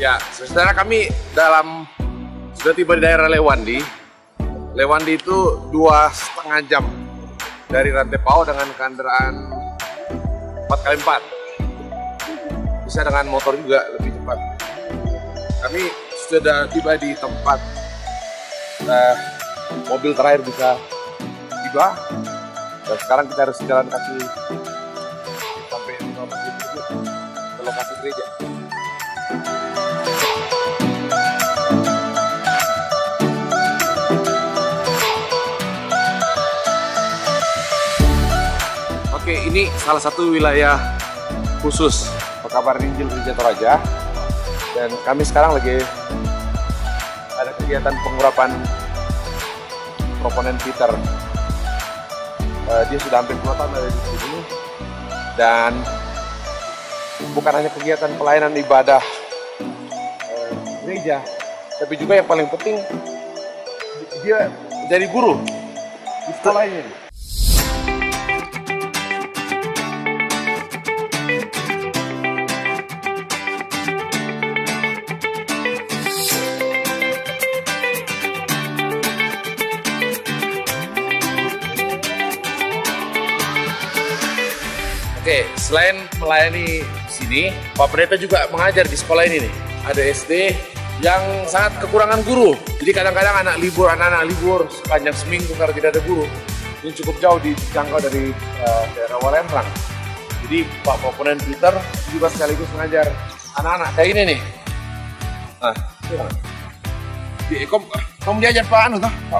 Ya, saudara, kami sudah tiba di daerah Lewandi. Lewandi itu 2,5 jam dari Rantepao dengan kendaraan 4x4. Bisa dengan motor juga lebih cepat. Kami sudah tiba di tempat mobil terakhir bisa tiba. Dan sekarang kita harus jalan kaki sampai ke lokasi gereja. Oke, ini salah satu wilayah khusus Pekabaran Injil Gereja Toraja, dan kami sekarang lagi ada kegiatan pengurapan proponen Peter. Dia sudah hampir 2 tahun ada di sini, dan bukan hanya kegiatan pelayanan ibadah gereja, tapi juga yang paling penting dia jadi guru di sekolah ini. Oke, selain melayani sini, Pak Pendeta juga mengajar di sekolah ini nih. Ada SD yang sangat kekurangan guru. Jadi kadang-kadang anak-anak libur sepanjang seminggu karena tidak ada guru. Ini cukup jauh dijangkau dari daerah Walendang. Jadi Pak Proponen Peter juga sekaligus mengajar anak-anak kayak ini nih. Nah, kamu diajar Pak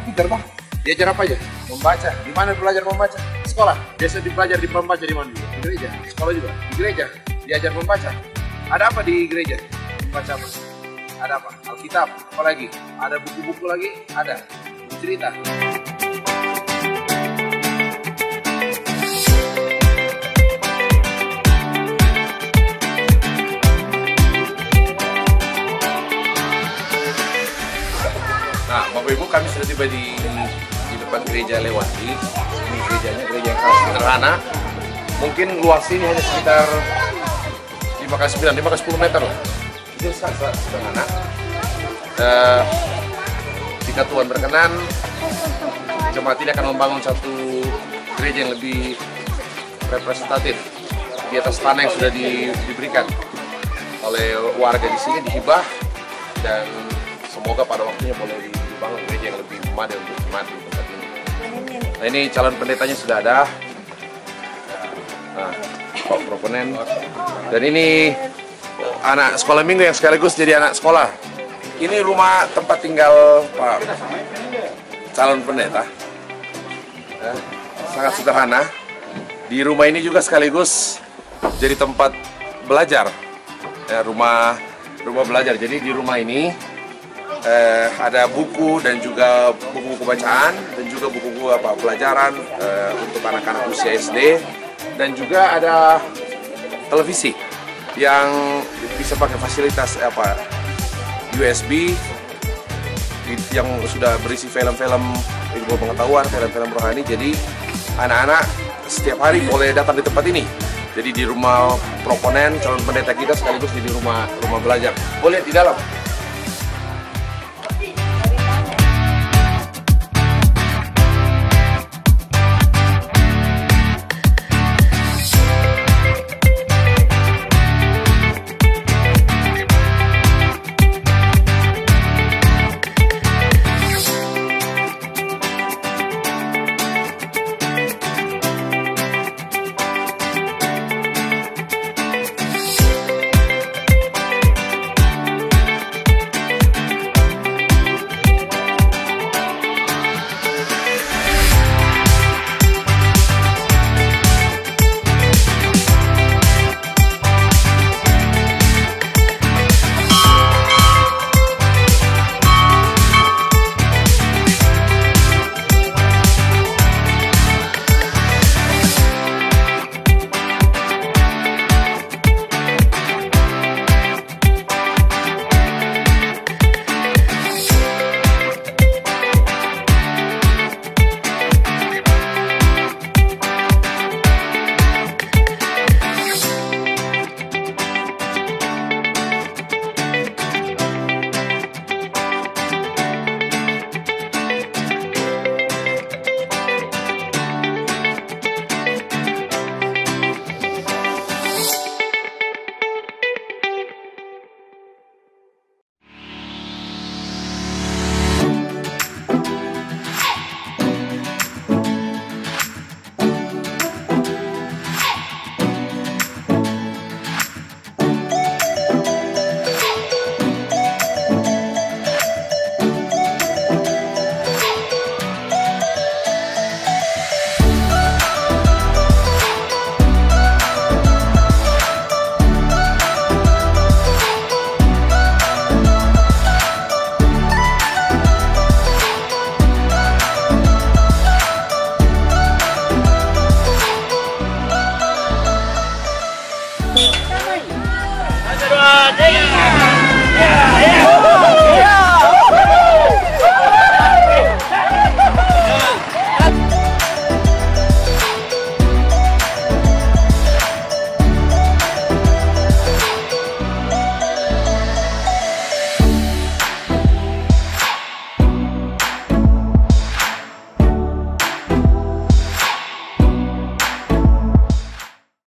Peter, Pak? Diajar apa aja? Membaca. Di mana belajar membaca? Sekolah. Biasa dipelajari di membaca di mana? Di gereja. Sekolah juga. Di gereja diajar membaca. Ada apa di gereja? Membaca apa? Ada apa? Alkitab. Apa lagi? Ada buku-buku lagi? Ada. Cerita. Nah, Bapak Ibu, kami sudah tiba di depan gereja Lewandi. Ini gerejanya, gereja yang sangat sederhana. Mungkin luas ini hanya sekitar 5x10 meter lah. Itu sangat sederhana. Jika Tuhan berkenan, jemaat ini akan membangun satu gereja yang lebih representatif di atas tanah yang sudah diberikan oleh warga di sini, dihibah, dan semoga pada waktunya boleh dibangun gereja yang lebih memadai untuk jemaat di tempat ini. Nah, ini calon pendetanya sudah ada. Nah, Pak Proponen. Dan ini anak sekolah minggu yang sekaligus jadi anak sekolah. Ini rumah tempat tinggal Pak calon pendeta. Ya, sangat sederhana. Di rumah ini juga sekaligus jadi tempat belajar. Ya, rumah belajar. Jadi di rumah ini ada buku dan juga buku-buku bacaan dan juga buku-buku pelajaran untuk anak-anak usia SD, dan juga ada televisi yang bisa pakai fasilitas USB yang sudah berisi film-film ilmu pengetahuan, film-film rohani. Jadi anak-anak setiap hari boleh datang di tempat ini. Jadi di rumah proponen calon pendeta kita sekaligus di rumah belajar. Boleh di dalam.